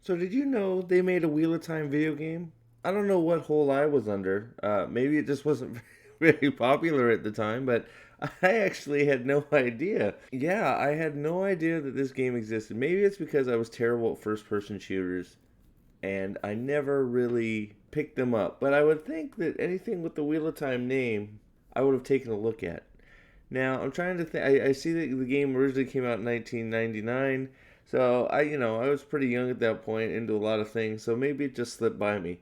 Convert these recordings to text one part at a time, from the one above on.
So did you know they made a Wheel of Time video game? I don't know what hole I was under. Maybe it just wasn't very popular at the time, but I actually had no idea. Yeah, I had no idea that this game existed. Maybe it's because I was terrible at first person shooters and I never really picked them up. But I would think that anything with the Wheel of Time name, I would have taken a look at. Now I'm trying to think. I see that the game originally came out in 1999, so I was pretty young at that point, into a lot of things. So maybe it just slipped by me.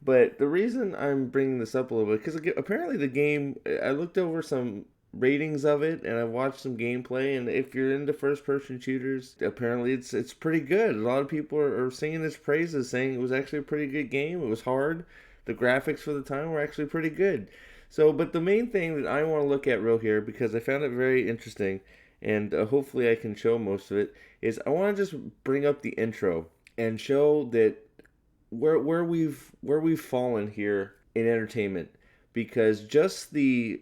But the reason I'm bringing this up a little bit, because apparently the game, I looked over some ratings of it and I watched some gameplay, and if you're into first-person shooters, apparently it's pretty good. A lot of people are singing its praises, saying it was actually a pretty good game. It was hard. The graphics for the time were actually pretty good. So, but the main thing that I want to look at real here, because I found it very interesting, and hopefully I can show most of it, is I want to just bring up the intro and show that where we've fallen here in entertainment, because just the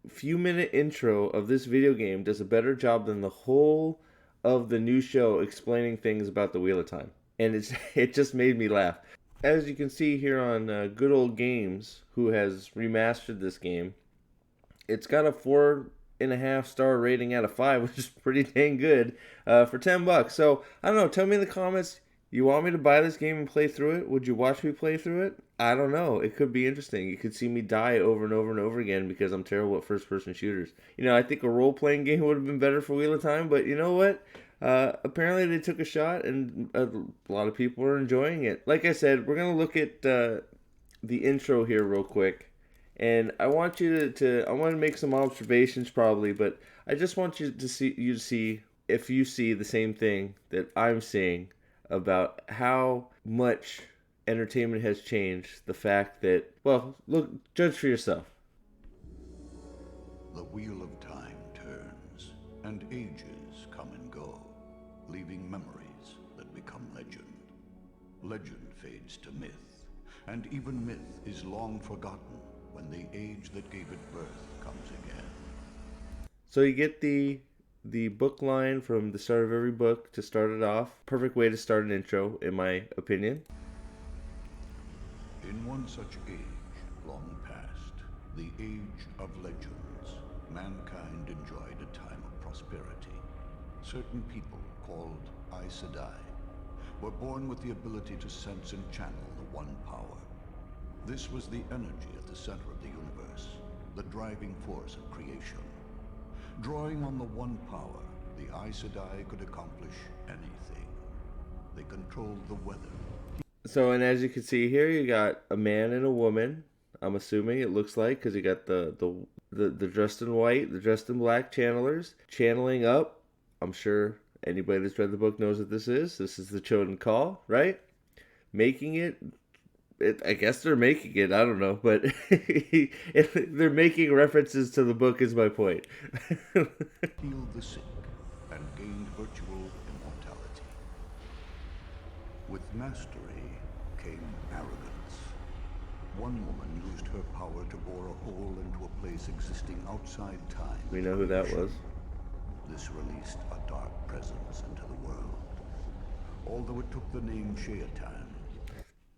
few-minute intro of this video game does a better job than the whole of the new show explaining things about the Wheel of Time, and it just made me laugh. As you can see here on Good Old Games, who has remastered this game, it's got a 4.5 star rating out of 5, which is pretty dang good for $10. So I don't know. Tell me in the comments. You want me to buy this game and play through it? Would you watch me play through it? I don't know. It could be interesting. You could see me die over and over and over again because I'm terrible at first person shooters. I think a role playing game would have been better for Wheel of Time, but you know what? Apparently, they took a shot, and a lot of people are enjoying it. Like I said, we're going to look at the intro here real quick. And I want I want to make some observations probably, but I just want you to see if you see the same thing that I'm seeing about how much entertainment has changed. The fact that, well, look, judge for yourself. The wheel of time turns, and ages come and go, leaving memories that become legend. Legend fades to myth, and even myth is long forgotten when the age that gave it birth comes again. So you get the book line from the start of every book to start it off. Perfect way to start an intro, in my opinion. In one such age, long past, the age of legends, mankind enjoyed a time of prosperity. Certain people, called Aes Sedai, were born with the ability to sense and channel the one power. This was the energy at the center of the universe, the driving force of creation. Drawing on the one power, the Aes Sedai could accomplish anything. They controlled the weather. So, and as you can see here, you got a man and a woman. I'm assuming it looks like, because you got the dressed in white, the dressed in black channelers channeling up. I'm sure anybody that's read the book knows what this is. This is the Chosen Call, right? Making it, I guess they're making it. I don't know, but they're making references to the book. Is my point. Healed the sick and gained virtual immortality. With mastery came arrogance. One woman used her power to bore a hole into a place existing outside time. We know who that was. This released a dark presence into the world. Although it took the name Sheatan,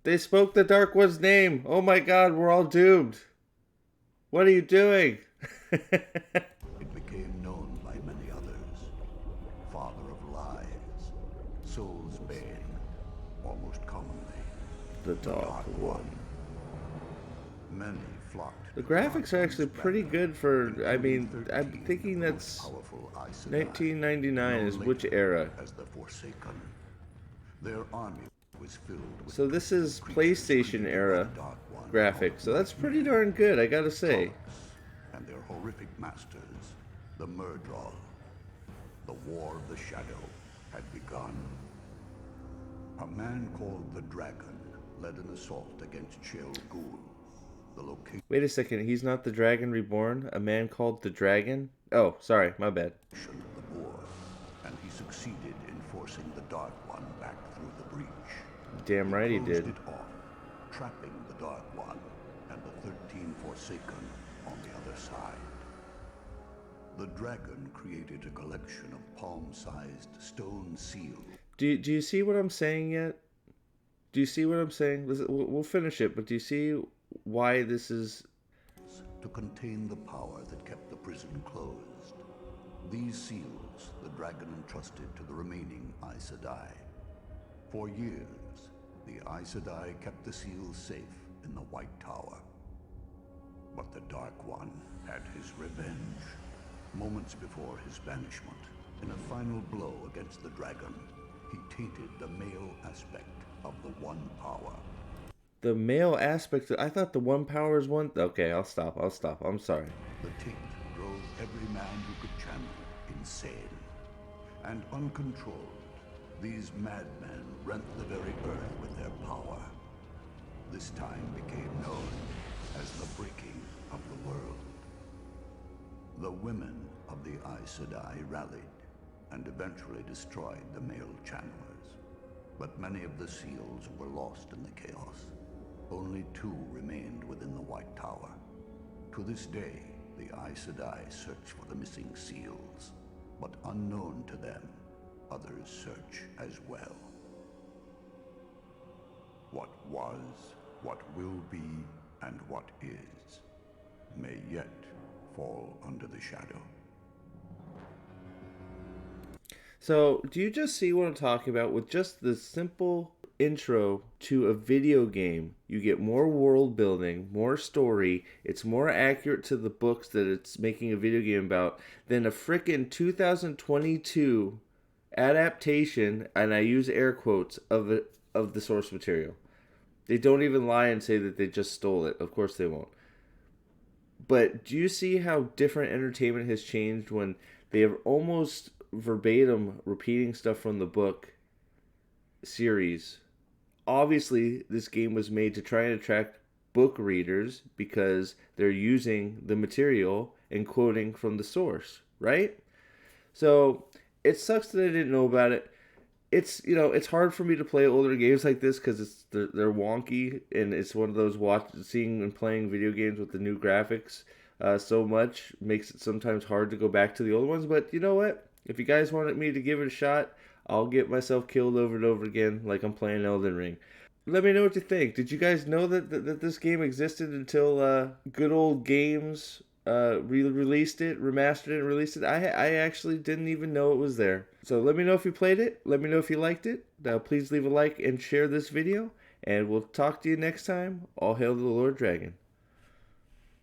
They spoke the Dark One's name. Oh my God, we're all doomed. What are you doing? it became known by many others. Father of lies, soul's bane, or most commonly, The Dark One. Many flocked. The graphics are actually pretty good for, I mean, I'm thinking that's Powerful Aes Sedai, 1999 is known which later era? as the Forsaken. Their army was filled with So this is creatures PlayStation created by era the Dark One, graphics, so that's pretty darn good, I gotta say. Trollocs and their horrific masters, the Murdral. The War of the Shadow had begun. A man called the Dragon led an assault against Shell Ghul. The location Wait a second, he's not the Dragon Reborn? A man called the Dragon? Oh, sorry, my bad. of the war, and he succeeded in forcing the Dark One back through the breach. Damn right he Closed did. it off, trapping the Dark One and the 13 Forsaken on the other side. The dragon created a collection of palm-sized stone seals. Do you see what I'm saying yet? Do you see what I'm saying? We'll finish it, but do you see why this is? To contain the power that kept the prison closed. These seals the dragon entrusted to the remaining Aes Sedai. For years, the Aes Sedai kept the seals safe in the White Tower. But the Dark One had his revenge. Moments before his banishment, in a final blow against the dragon, he tainted the male aspect of the One Power. The male aspect. I thought the one power is one. Okay, I'll stop. I'll stop. I'm sorry. The taint drove every man who could channel insane. And uncontrolled, these madmen rent the very earth with their power. This time became known as the breaking of the world. The women of the Aes Sedai rallied and eventually destroyed the male channelers. But many of the seals were lost in the chaos. Only 2 remained within the White Tower. To this day, the Aes Sedai search for the missing seals. But unknown to them, others search as well. What was, what will be, and what is, may yet fall under the shadow. So, do you just see what I'm talking about? With just the simple intro to a video game, you get more world building, more story. It's more accurate to the books that it's making a video game about than a frickin' 2022 adaptation, and I use air quotes, of the source material. They don't even lie and say that they just stole it. Of course they won't. But do you see how different entertainment has changed when they have almost verbatim repeating stuff from the book series? Obviously, this game was made to try and attract book readers because they're using the material and quoting from the source, right? So it sucks that I didn't know about it. It's hard for me to play older games like this because they're wonky, and it's one of those seeing and playing video games with the new graphics so much makes it sometimes hard to go back to the old ones. But you know what? If you guys wanted me to give it a shot, I'll get myself killed over and over again like I'm playing Elden Ring. Let me know what you think. Did you guys know that this game existed until Good Old Games released it, remastered it, and released it? I actually didn't even know it was there. So let me know if you played it. Let me know if you liked it. Please leave a like and share this video. And we'll talk to you next time. All hail to the Lord Dragon.